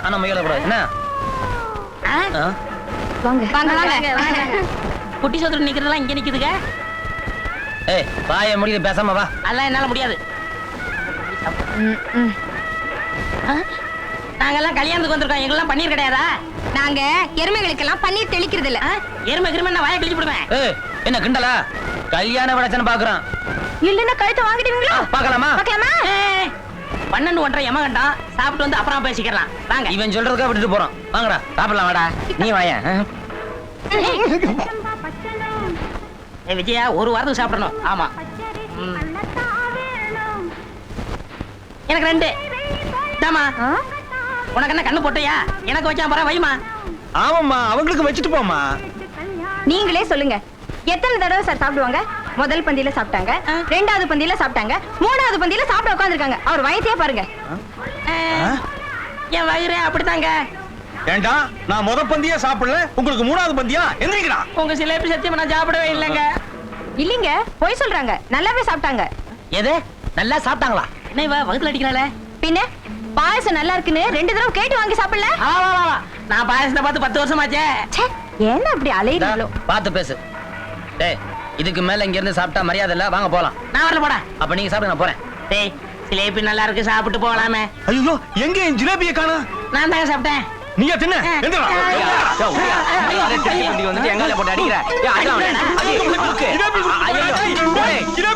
ஆனா முயல கூடாது என்ன? வாங்க வாங்க வாங்க. குட்டி சோதரன் நிக்கிறதெல்லாம் இங்க நிக்குதுங்க. ஏய் வாயை முடியுது பேசாம வா. அதெல்லாம் என்னால முடியாது. நாங்கெல்லாம் கல்யாணத்துக்கு வந்திருக்கோம். எங்கெல்லாம் பன்னீர் கிடையாதா? நாங்க எருமைகளுக்கெல்லாம் பன்னீர் தெளிக்கிறது இல்ல. எருமை கிருமை நான் வாயை கிழிச்சு விடுவேன். ஏய் என்ன கிண்டலா? கல்யாண விடச்சன பாக்குறான். இல்லன்னா கழுத்தை வாங்கிடுவீங்களா? பார்க்கலாமா? பார்க்கலாமா? 12:30 எமகண்டம் சாப்பிட்டு வந்து அப்புறம் பேசிக்கலாம். வாங்க. இவன் சொல்றதுக்கா விட்டுட்டு போறான். வாங்கடா சாப்பிடலாம் வாடா. நீ வாயா. விஜயா ஒரு வாரத்துக்கு சாப்பிடணும். ஆமா எனக்கு 2 தாமா. உனக்கு என்ன கண்ணு போட்டையா? எனக்கு வச்சா பரவ வைமா. ஆமாம்மா அவங்களுக்கு வச்சுட்டு போமா. நீங்களே சொல்லுங்க, எத்தனை தடவை சார் சாப்பிடுவாங்க? முதல் பந்தியில சாப்பிட்டாங்க, 2வது பந்தியில சாப்பிட்டாங்க, 3வது பந்தியில சாப்பிட உட்கார்ந்திருக்காங்க. அவர் வயசே பாருங்க. என் வயிறு அப்படித்தாங்க. ஏண்டா நான் முத பந்தியா சாப்பிடல, உங்களுக்கு 3வது பந்தியா? எந்திரிக்கடா. உங்க சிலேபி சத்தியமா நான் சாப்பிடவே இல்லைங்க. இல்லீங்க, போய் சொல்றாங்க. நல்லாவே சாப்பிட்டாங்க. எது நல்லா சாப்பிட்டாங்களா? என்ன இவ வகுத்துல அடிக்கிறாளே? பின்ன பாயசம் நல்லா இருக்குன்னு 2 தடவை கேட்டு வாங்கி சாப்பிடல? நான் பாயசத்தை பார்த்து 10 வருஷமாச்சே. ஏன் அப்படி அலையிறீங்களோ? பார்த்து பேசு. டேய் இதுக்கு மேல இங்க இருந்து சாப்பிட்டா மரியாதை இல்ல. வாங்க போலாம். நான் வரல போடா. அப்ப நீங்க சாப்பிடுங்க, நான் போறேன். டேய் சிலேபி நல்லா இருக்கு, சாப்பிட்டு போகலாமே. ஐயோ எங்க என் ஜிலேபியை காணோம்? நான் தாங்க சாப்பிட்டேன். நீயா தின்ன? எந்திரா. வந்துட்டு எங்கால போட்டு அடிக்கிற?